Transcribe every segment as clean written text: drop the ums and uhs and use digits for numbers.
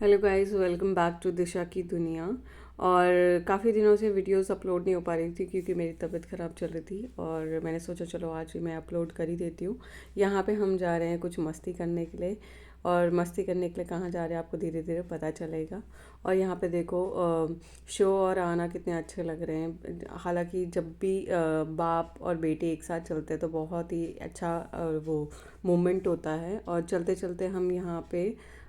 Hello guys, welcome back to Disha की दुनिया। और काफ़ी दिनों से वीडियोस अपलोड नहीं हो पा रही थी क्योंकि मेरी तबीयत ख़राब चल रही थी और मैंने सोचा चलो आज भी मैं अपलोड कर ही देती हूँ। यहाँ पे हम जा रहे हैं कुछ मस्ती करने के लिए, और मस्ती करने के लिए कहाँ जा रहे हैं आपको धीरे धीरे पता चलेगा। और यहाँ पे देखो शो और आना कितने अच्छे लग रहे हैं। हालांकि जब भी बाप और बेटे एक साथ चलते हैं तो बहुत ही अच्छा वो मोमेंट होता है। और चलते चलते हम यहाँ पे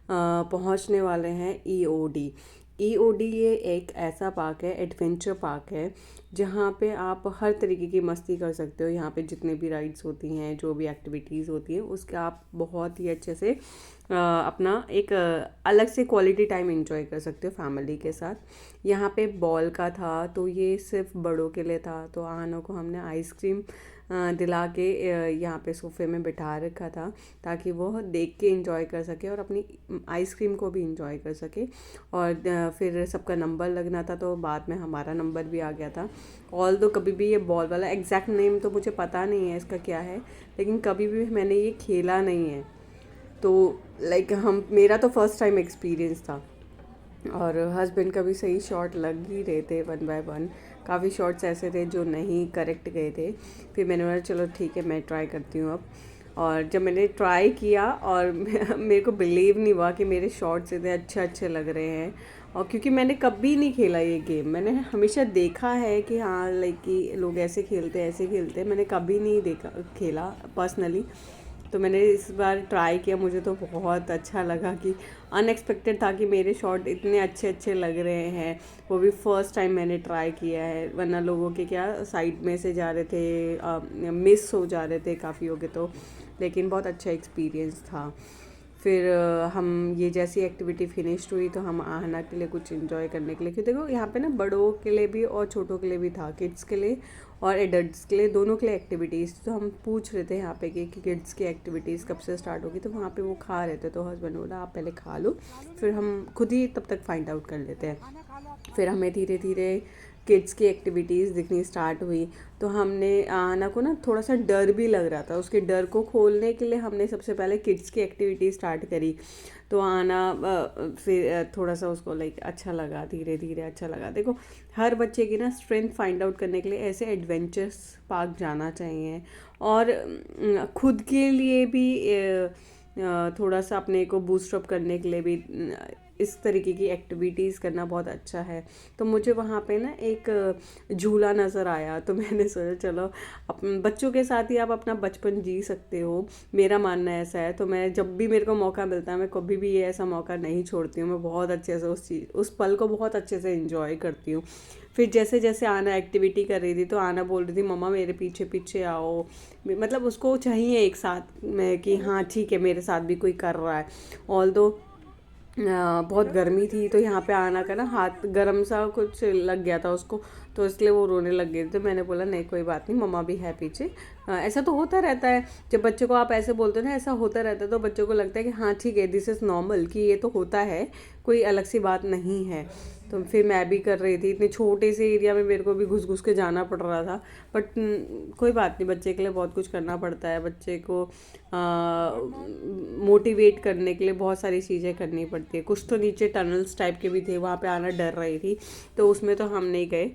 पहुंचने वाले हैं ईओडी। ईओडी ये एक ऐसा पार्क है, एडवेंचर पार्क है, जहाँ पे आप हर तरीके की मस्ती कर सकते हो। यहाँ पे जितने भी राइड्स होती हैं, जो भी एक्टिविटीज़ होती हैं, उसके आप बहुत ही अच्छे से अपना एक अलग से क्वालिटी टाइम एंजॉय कर सकते हो फैमिली के साथ। यहाँ पे बॉल का था तो ये सिर्फ बड़ों के लिए था, तो आनो को हमने आइसक्रीम दिला के यहाँ पे सोफ़े में बिठा रखा था ताकि वो देख के इंजॉय कर सके और अपनी आइसक्रीम को भी इंजॉय कर सके। और फिर सबका नंबर लगना था तो बाद में हमारा नंबर भी आ गया था। ऑल दो कभी भी ये बॉल वाला एग्जैक्ट नेम तो मुझे पता नहीं है इसका क्या है, लेकिन कभी भी मैंने ये खेला नहीं है। तो लाइक हम मेरा तो फर्स्ट टाइम एक्सपीरियंस था। और हस्बैंड का भी सही शॉट लग ही रहे थे वन बाय वन। काफ़ी शॉट्स ऐसे थे जो नहीं करेक्ट गए थे। फिर मैंने बोला चलो ठीक है, मैं ट्राई करती हूँ अब। और जब मैंने ट्राई किया और मेरे को बिलीव नहीं हुआ कि मेरे शॉट्स इतने अच्छे अच्छे लग रहे हैं। और क्योंकि मैंने कभी नहीं खेला ये गेम, मैंने हमेशा देखा है कि हाँ लाइक कि लोग ऐसे खेलते हैं ऐसे खेलते हैं, मैंने कभी नहीं देखा खेला पर्सनली। तो मैंने इस बार ट्राई किया, मुझे तो बहुत अच्छा लगा कि अनएक्सपेक्टेड था कि मेरे शॉट इतने अच्छे अच्छे लग रहे हैं। वो भी फ़र्स्ट टाइम मैंने ट्राई किया है, वरना लोगों के क्या साइड में से जा रहे थे, मिस हो जा रहे थे काफ़ी हो गए तो। लेकिन बहुत अच्छा एक्सपीरियंस था। फिर हम ये जैसी एक्टिविटी फिनिश्ड हुई तो हम आहना के लिए कुछ इन्जॉय करने के लिए, क्योंकि देखो यहाँ पे ना बड़ों के लिए भी और छोटों के लिए भी था, किड्स के लिए और एडल्ट्स के लिए, दोनों के लिए एक्टिविटीज़। तो हम पूछ रहे थे यहाँ पे कि किड्स की एक्टिविटीज़ कब से स्टार्ट होगी, तो वहाँ पे वो खा रहे थे तो हस्बैंड बोला आप पहले खा लो, फिर हम खुद ही तब तक फाइंड आउट कर लेते हैं। फिर हमें धीरे धीरे किड्स की एक्टिविटीज़ दिखनी स्टार्ट हुई। तो हमने आना को ना थोड़ा सा डर भी लग रहा था, उसके डर को खोलने के लिए हमने सबसे पहले किड्स की एक्टिविटी स्टार्ट करी। तो आना फिर थोड़ा सा उसको लाइक अच्छा लगा, धीरे धीरे अच्छा लगा। देखो हर बच्चे की ना स्ट्रेंथ फाइंड आउट करने के लिए ऐसे एडवेंचर्स पार्क जाना चाहिए। और खुद के लिए भी थोड़ा सा अपने को बूस्ट अप करने के लिए भी इस तरीके की एक्टिविटीज़ करना बहुत अच्छा है। तो मुझे वहाँ पे ना एक झूला नज़र आया तो मैंने सोचा चलो बच्चों के साथ ही आप अपना बचपन जी सकते हो, मेरा मानना ऐसा है। तो मैं जब भी मेरे को मौका मिलता है, मैं कभी भी ये ऐसा मौका नहीं छोड़ती हूँ। मैं बहुत अच्छे से उस पल को बहुत अच्छे से इंजॉय करती हूँ। फिर जैसे जैसे आना एक्टिविटी कर रही थी तो आना बोल रही थी मम्मा मेरे पीछे पीछे आओ, मतलब उसको चाहिए एक साथ में कि हाँ ठीक है मेरे साथ भी कोई कर रहा है। ऑल दो बहुत गर्मी थी तो यहाँ पे आना का ना हाथ गर्म सा कुछ लग गया था उसको, तो इसलिए वो रोने लग गई। तो मैंने बोला नहीं कोई बात नहीं, मम्मा भी है पीछे। ऐसा तो होता रहता है, जब बच्चों को आप ऐसे बोलते हो ना ऐसा होता रहता है तो बच्चों को लगता है कि हाँ ठीक है दिस इज़ नॉर्मल, कि ये तो होता है, कोई अलग सी बात नहीं है। तो फिर मैं भी कर रही थी, इतने छोटे से एरिया में मेरे को भी घुस घुस के जाना पड़ रहा था। बट कोई बात नहीं, बच्चे के लिए बहुत कुछ करना पड़ता है, बच्चे को मोटिवेट करने के लिए बहुत सारी चीज़ें करनी पड़ती है। कुछ तो नीचे टनल्स टाइप के भी थे, वहाँ पे आना डर रही थी तो उसमें तो हम नहीं गए,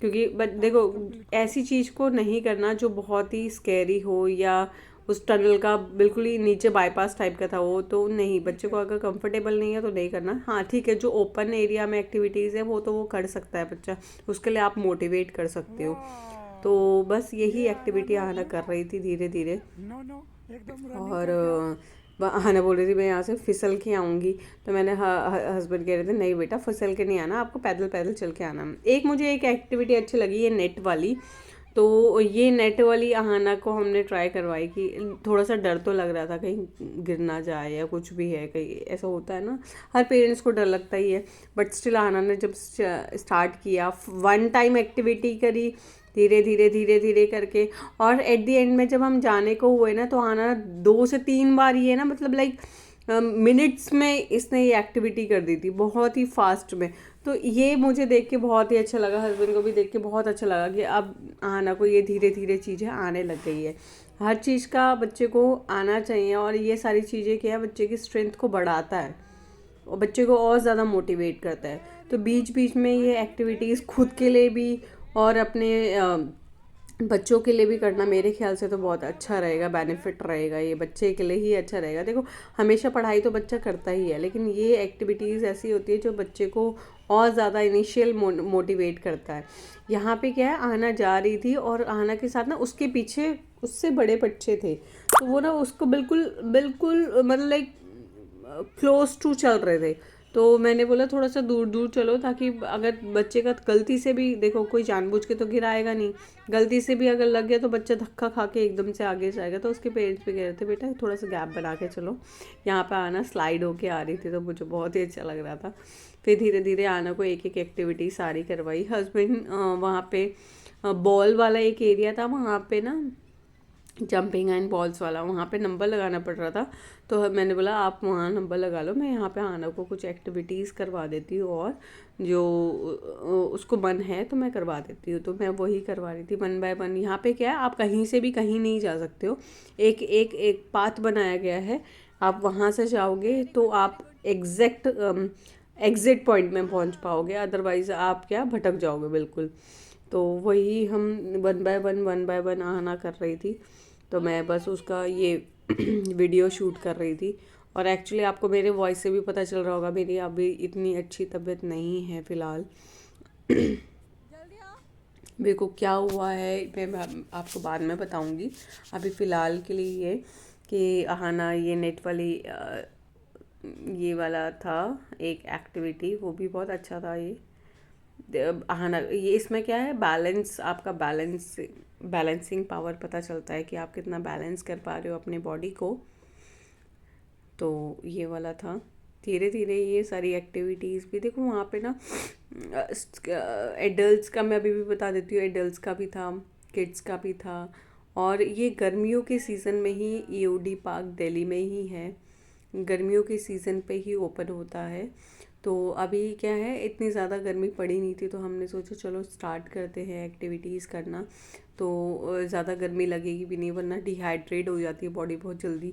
क्योंकि बट देखो ऐसी चीज़ को नहीं करना जो बहुत ही स्कैरी हो, या उस टनल का बिल्कुल ही नीचे बाईपास टाइप का था वो तो नहीं। बच्चे को अगर कंफर्टेबल नहीं है तो नहीं करना। हाँ ठीक है, जो ओपन एरिया में एक्टिविटीज़ है वो तो वो कर सकता है बच्चा, उसके लिए आप मोटिवेट कर सकते हो। तो बस यही एक्टिविटी आना कर रही थी धीरे धीरे। और हाँ बोल रही थी मैं यहाँ से फिसल के आऊँगी, तो मैंने हस्बैंड कह रहे थे नहीं बेटा फिसल के नहीं आना, आपको पैदल पैदल चल के आना। एक मुझे एक एक्टिविटी अच्छी लगी, ये नेट वाली। तो ये नेट वाली आहाना को हमने ट्राई करवाई कि थोड़ा सा डर तो लग रहा था कहीं गिर ना जाए या कुछ भी है, कहीं ऐसा होता है ना, हर पेरेंट्स को डर लगता ही है। बट स्टिल आहाना ने जब स्टार्ट किया, वन टाइम एक्टिविटी करी, धीरे धीरे धीरे धीरे करके, और एट द एंड में जब हम जाने को हुए ना तो आना 2 से 3 बार ये ना मतलब लाइक मिनट्स में इसने ये एक्टिविटी कर दी थी, बहुत ही फास्ट में। तो ये मुझे देख के बहुत ही अच्छा लगा, हस्बैंड को भी देख के बहुत अच्छा लगा कि अब आना को ये धीरे धीरे चीज़ें आने लग गई है। हर चीज़ का बच्चे को आना चाहिए, और ये सारी चीज़ें क्या है बच्चे की स्ट्रेंथ को बढ़ाता है। और बच्चे को और ज़्यादा मोटिवेट करता है। तो बीच बीच में ये एक्टिविटीज़ खुद के लिए भी और अपने बच्चों के लिए भी करना मेरे ख्याल से तो बहुत अच्छा रहेगा, बेनिफिट रहेगा, ये बच्चे के लिए ही अच्छा रहेगा। देखो हमेशा पढ़ाई तो बच्चा करता ही है, लेकिन ये एक्टिविटीज़ ऐसी होती है जो बच्चे को और ज़्यादा इनिशियल मोटिवेट करता है। यहाँ पे क्या है, आहना जा रही थी और आहना के साथ ना उसके पीछे उससे बड़े बच्चे थे, तो वो ना उसको बिल्कुल बिल्कुल मतलब लाइक क्लोज टू चल रहे थे। तो मैंने बोला थोड़ा सा दूर दूर चलो, ताकि अगर बच्चे का गलती से भी, देखो कोई जानबूझ के तो गिराएगा नहीं, गलती से भी अगर लग गया तो बच्चा धक्का खा के एकदम से आगे जाएगा। तो उसके पेरेंट्स भी कह रहे थे बेटा थोड़ा सा गैप बना के चलो। यहाँ पे आना स्लाइड होके आ रही थी तो मुझे बहुत ही अच्छा लग रहा था। फिर धीरे धीरे आना को एक एक एक्टिविटी सारी करवाई। हस्बैंड वहाँ पे बॉल वाला एक एरिया था, वहाँ पे ना जंपिंग एंड बॉल्स वाला, वहाँ पे नंबर लगाना पड़ रहा था। तो मैंने बोला आप वहाँ नंबर लगा लो, मैं यहाँ पे आना को कुछ एक्टिविटीज़ करवा देती हूँ और जो उसको मन है तो मैं करवा देती हूँ। तो मैं वही करवा रही थी 1 बाय 1। यहाँ पे क्या है, आप कहीं से भी कहीं नहीं जा सकते हो, एक एक एक पाथ बनाया गया है। आप वहाँ से जाओगे तो आप एग्जैक्ट एग्जिट पॉइंट में पहुँच पाओगे, अदरवाइज़ आप क्या भटक जाओगे बिल्कुल। तो वही हम 1 बाय 1 आहना कर रही थी। तो मैं बस उसका ये वीडियो शूट कर रही थी। और एक्चुअली आपको मेरे वॉइस से भी पता चल रहा होगा मेरी अभी इतनी अच्छी तबीयत नहीं है फ़िलहाल। मेरे को क्या हुआ है मैं आपको बाद में बताऊंगी। अभी फ़िलहाल के लिए ये कि आहना ये नेट वाली ये वाला था एक एक्टिविटी, वो भी बहुत अच्छा था। ये आहना ये इसमें क्या है, बैलेंस, आपका बैलेंसिंग पावर पता चलता है कि आप कितना बैलेंस कर पा रहे हो अपने बॉडी को। तो ये वाला था। धीरे धीरे ये सारी एक्टिविटीज़ भी देखो वहाँ पे ना एडल्ट्स का मैं अभी भी बता देती हूँ, एडल्ट्स का भी था, किड्स का भी था। और ये गर्मियों के सीज़न में ही ईओडी पार्क दिल्ली में ही है, गर्मियों के सीज़न पे ही ओपन होता है। तो अभी क्या है, इतनी ज़्यादा गर्मी पड़ी नहीं थी तो हमने सोचा चलो स्टार्ट करते हैं एक्टिविटीज़ करना, तो ज़्यादा गर्मी लगेगी भी नहीं, वरना डिहाइड्रेट हो जाती है बॉडी बहुत जल्दी।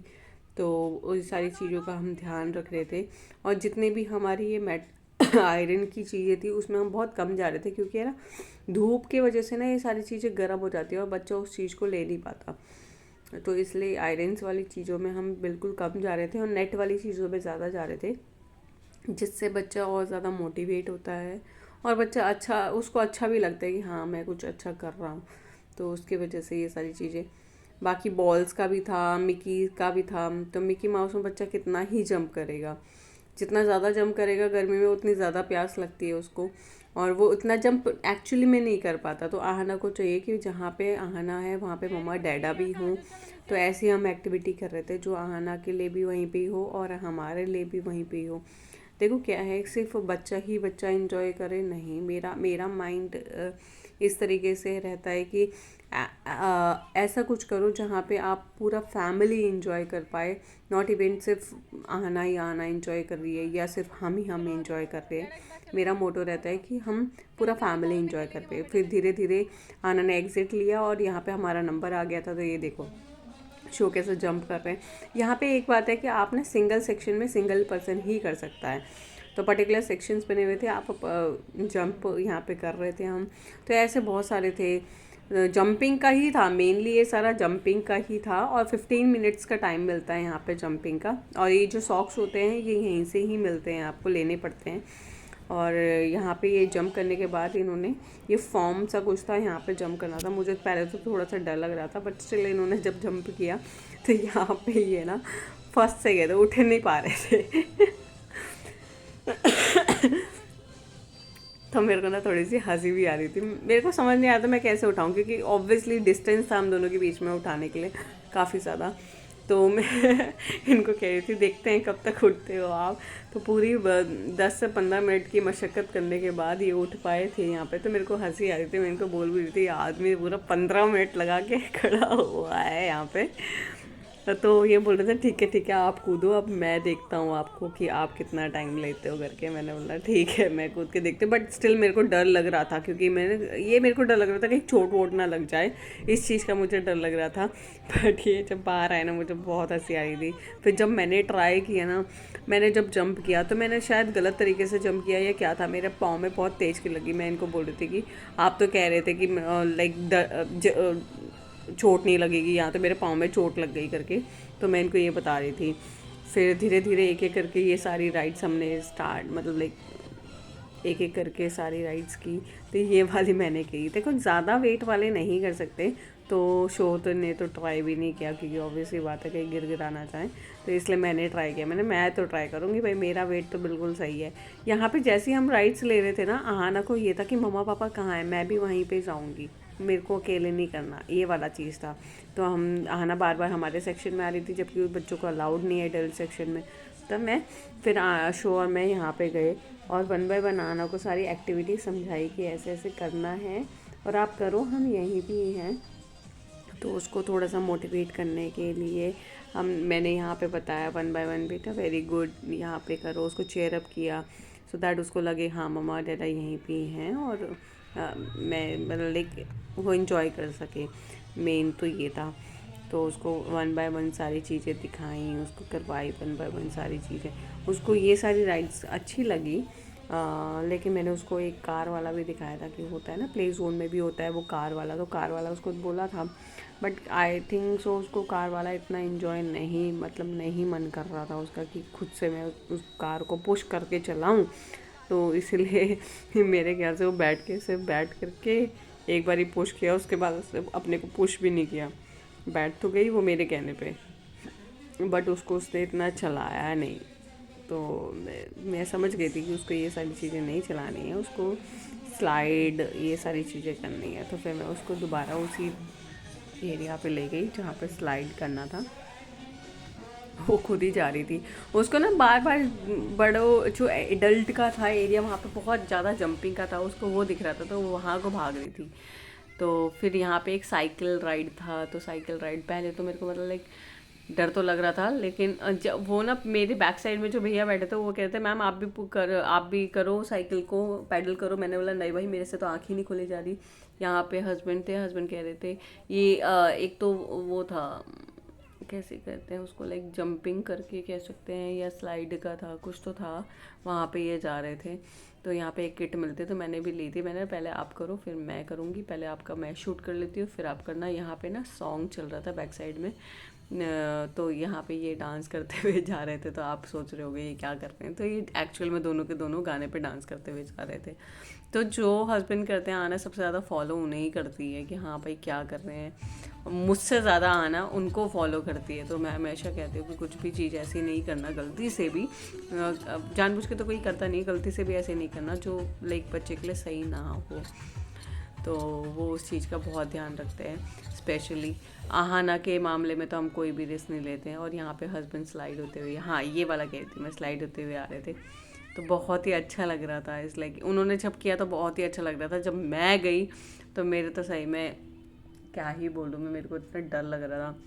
तो उस सारी चीज़ों का हम ध्यान रख रहे थे। और जितने भी हमारी ये आयरन की चीज़ें थी उसमें हम बहुत कम जा रहे थे, क्योंकि है ना धूप की वजह से ना ये सारी चीज़ें गर्म हो जाती है और बच्चा उस चीज़ को ले नहीं पाता। तो इसलिए आयरन्स वाली चीज़ों में हम बिल्कुल कम जा रहे थे और नेट वाली चीज़ों में ज़्यादा जा रहे थे, जिससे बच्चा और ज़्यादा मोटिवेट होता है और बच्चा अच्छा, उसको अच्छा भी लगता है कि हाँ मैं कुछ अच्छा कर रहा हूँ। तो उसकी वजह से ये सारी चीज़ें। बाकी बॉल्स का भी था, मिकी का भी था। तो मिकी माउस में बच्चा कितना ही जंप करेगा, जितना ज़्यादा जंप करेगा गर्मी में उतनी ज़्यादा प्यास लगती है उसको, और वो उतना जंप एक्चुअली में नहीं कर पाता। तो आहना को चाहिए कि जहाँ पे आहना है वहाँ पे मम्मा डैडा भी हों। तो ऐसे हम एक्टिविटी कर रहे थे जो आहना के लिए भी वहीं पे हो और हमारे लिए भी वहीं पे हो। देखो क्या है, सिर्फ बच्चा ही बच्चा एंजॉय करे नहीं, मेरा माइंड इस तरीके से रहता है कि ऐसा कुछ करो जहाँ पे आप पूरा फैमिली एंजॉय कर पाए, नॉट इवन सिर्फ आहना ही आहना एंजॉय कर रही है या सिर्फ हम एंजॉय कर रहे हैं। मेरा मोटो रहता है कि हम पूरा फैमिली एंजॉय कर रहे हैं। फिर धीरे धीरे आहना ने एग्ज़िट लिया और यहाँ पे हमारा नंबर आ गया था। तो ये देखो शो कैसे जंप कर रहे हैं। यहाँ पे एक बात है कि आप ना सिंगल सेक्शन में सिंगल पर्सन ही कर सकता है, तो पर्टिकुलर सेक्शंस बने हुए थे, आप जंप यहाँ पे कर रहे थे हम। तो ऐसे बहुत सारे थे, जंपिंग का ही था मेनली, ये सारा जंपिंग का ही था। और 15 मिनट्स का टाइम मिलता है यहाँ पे जंपिंग का। और ये जो सॉक्स होते हैं ये यहीं से ही मिलते हैं, आपको लेने पड़ते हैं। और यहाँ पे ये जंप करने के बाद इन्होंने ये फॉर्म सा कुछ था, यहाँ पे जंप करना था। मुझे पहले तो थोड़ा सा डर लग रहा था, बट स्टिल इन्होंने जब जंप किया तो यहाँ पे ये ना फर्स्ट से गए थे, उठ नहीं पा रहे थे तो मेरे को ना थोड़ी सी हंसी भी आ रही थी। मेरे को समझ नहीं आया था मैं कैसे उठाऊँ, क्योंकि ऑब्वियसली डिस्टेंस था हम दोनों के बीच में उठाने के लिए काफ़ी ज़्यादा। तो मैं इनको कह रही थी देखते हैं कब तक उठते हो आप। तो पूरी 10 से 15 मिनट की मशक्क़त करने के बाद ये उठ पाए थे यहाँ पे। तो मेरे को हंसी आ रही थी, मैं इनको बोल भी रही थी आदमी पूरा 15 मिनट लगा के खड़ा हुआ है यहाँ पे। तो ये बोल रहे थे ठीक है आप कूदो, अब मैं देखता हूँ आपको कि आप कितना टाइम लेते हो करके। मैंने बोला ठीक है मैं कूद के देखती हूँ, बट स्टिल मेरे को डर लग रहा था, क्योंकि मेरे को डर लग रहा था कि चोट वोट ना लग जाए, इस चीज़ का मुझे डर लग रहा था। बट ये जब बाहर आए ना, मुझे बहुत हंसी आ रही थी। फिर जब मैंने ट्राई किया ना, मैंने जब जंप किया तो मैंने शायद गलत तरीके से जंप किया या क्या था, मेरे पाँव में बहुत तेज़ की लगी। मैं इनको बोल रही थी कि आप तो कह रहे थे कि लाइक चोट नहीं लगेगी, यहाँ तो मेरे पाँव में चोट लग गई करके, तो मैं इनको ये बता रही थी। फिर धीरे धीरे एक एक करके ये सारी राइड्स हमने स्टार्ट, मतलब लाइक एक एक करके सारी राइड्स की। तो ये वाली मैंने की। देखो ज़्यादा वेट वाले नहीं कर सकते, तो शो तो ने तो ट्राई भी नहीं किया, क्योंकि ऑब्वियसली बात है कहीं गिर गिरा ना जाए, तो इसलिए मैंने ट्राई किया। मैं तो ट्राई करूँगी भाई, मेरा वेट तो बिल्कुल सही है। यहाँ पे जैसे ही हम राइड्स ले रहे थे ना, आहाना को ये था कि मम्मा पापा कहाँ हैं, मैं भी वहीं पे जाऊँगी, मेरे को अकेले नहीं करना, ये वाला चीज़ था। तो हम आहाना बार बार हमारे सेक्शन में आ रही थी, जबकि बच्चों को अलाउड नहीं है एडल्ट सेक्शन में। तब मैं फिर शो और मैं यहाँ पे गए और 1 बाय 1 आहाना को सारी एक्टिविटी समझाई कि ऐसे ऐसे करना है और आप करो, हम यहीं भी हैं। तो उसको थोड़ा सा मोटिवेट करने के लिए मैंने यहाँ पे बताया 1 बाय 1 बेटा वेरी गुड, यहाँ पे करो, उसको चेयर अप किया, सो दैट उसको लगे हाँ मम्मा डैडा यहीं पे हैं, और मैं मतलब लाइक वो इन्जॉय कर सके। मेन तो ये था। तो उसको 1 बाय 1 सारी चीज़ें दिखाई, उसको करवाई 1 बाय 1 सारी चीज़ें। उसको ये सारी राइड्स अच्छी लगी। लेकिन मैंने उसको एक कार वाला भी दिखाया था, कि होता है ना प्ले जोन में भी होता है वो कार वाला, तो कार वाला उसको बोला था, बट आई थिंक सो उसको कार वाला इतना इन्जॉय नहीं, मतलब नहीं मन कर रहा था उसका कि खुद से मैं उस कार को पुश करके चलाऊं। तो इसलिए मेरे ख्याल से वो सिर्फ बैठ करके एक बार ही पुश किया, उसके बाद उसने अपने को पुश भी नहीं किया। बैठ तो गई वो मेरे कहने पे, बट उसको उसने इतना चलाया नहीं। तो मैं समझ गई थी कि उसको ये सारी चीज़ें नहीं चलानी है, उसको स्लाइड ये सारी चीज़ें करनी है। तो फिर मैं उसको दोबारा उसी एरिया पे ले गई जहाँ पे स्लाइड करना था। वो खुद ही जा रही थी, उसको ना बार बार बड़ो जो एडल्ट का था एरिया, वहाँ पे बहुत ज़्यादा जंपिंग का था, उसको वो दिख रहा था, तो वो वहाँ को भाग रही थी। तो फिर यहाँ पे एक साइकिल राइड था, तो साइकिल राइड पहले तो मेरे को मतलब लाइक डर तो लग रहा था, लेकिन जब वो ना मेरे बैक साइड में जो भैया बैठे थे वो कहते मैम आप भी करो, साइकिल को पैडल करो। मैंने बोला नहीं भाई, मेरे से तो आँख ही नहीं खोली जा रही। यहाँ पे हस्बैंड थे, हस्बैंड कह रहे थे ये एक तो वो था, कैसे कहते हैं उसको, लाइक जंपिंग करके कह सकते हैं, या स्लाइड का था, कुछ तो था, वहाँ पे ये जा रहे थे। तो यहाँ पे एक किट मिलती, तो मैंने भी ली थी। मैंने पहले आप करो फिर मैं करूँगी, पहले आपका मैं शूट कर लेती हूँ फिर आप करना। यहाँ पे ना सॉन्ग चल रहा था बैक साइड में, तो यहाँ पे ये डांस करते हुए जा रहे थे। तो आप सोच रहे होगे ये क्या कर रहे हैं, तो ये एक्चुअल में दोनों के दोनों गाने पे डांस करते हुए जा रहे थे। तो जो हस्बैंड करते हैं आना सबसे ज़्यादा फॉलो उन्हें ही करती है कि हाँ भाई क्या कर रहे हैं, मुझसे ज़्यादा आना उनको फॉलो करती है। तो मैं हमेशा कहती हूँ कि कुछ भी चीज़ ऐसी नहीं करना गलती से भी, जानबूझ के तो कोई करता नहीं, गलती से भी ऐसे नहीं करना जो लाइक बच्चे के लिए सही ना हो। तो वो उस चीज़ का बहुत ध्यान रखते हैं। स्पेशली आहाना के मामले में तो हम कोई भी रिस्क नहीं लेते हैं। और यहाँ पे हस्बैंड स्लाइड होते हुए, हाँ ये वाला कह रही थी मैं, स्लाइड होते हुए आ रहे थे, तो बहुत ही अच्छा लग रहा था। इस लाइक उन्होंने जब किया तो बहुत ही अच्छा लग रहा था। जब मैं गई तो मेरे तो सही में क्या ही बोलूँ मैं, मेरे को इतना डर लग रहा था।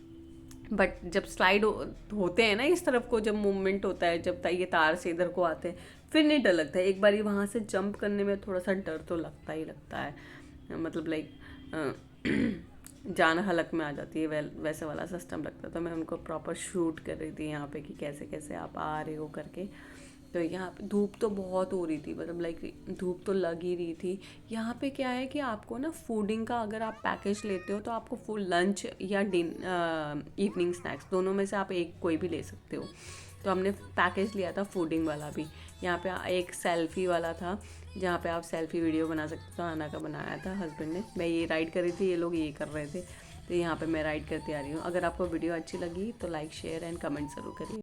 बट जब स्लाइड होते हैं ना इस तरफ को, जब मूवमेंट होता है, जब ये तार से इधर को आते हैं, फिर नहीं डर लगता है। एक बार ही वहाँ से जंप करने में थोड़ा सा डर तो लगता ही लगता है, मतलब लाइक जान हलक में आ जाती है, वैसे वाला सिस्टम लगता है। तो मैं उनको प्रॉपर शूट कर रही थी यहाँ पे कि कैसे कैसे आप आ रहे हो करके। तो यहाँ पे धूप तो बहुत हो रही थी, मतलब लाइक धूप तो लग ही रही थी। यहाँ पे क्या है कि आपको ना फूडिंग का अगर आप पैकेज लेते हो तो आपको फुल लंच या इवनिंग स्नैक्स दोनों में से आप एक कोई भी ले सकते हो। तो हमने पैकेज लिया था फूडिंग वाला भी। यहाँ पे एक सेल्फ़ी वाला था जहाँ पे आप सेल्फ़ी वीडियो बना सकते हो। तो आना का बनाया था हस्बैंड ने, मैं ये राइड कर रही थी, ये लोग ये कर रहे थे। तो यहाँ पे मैं राइड करती आ रही हूँ। अगर आपको वीडियो अच्छी लगी तो लाइक शेयर एंड कमेंट ज़रूर करिए।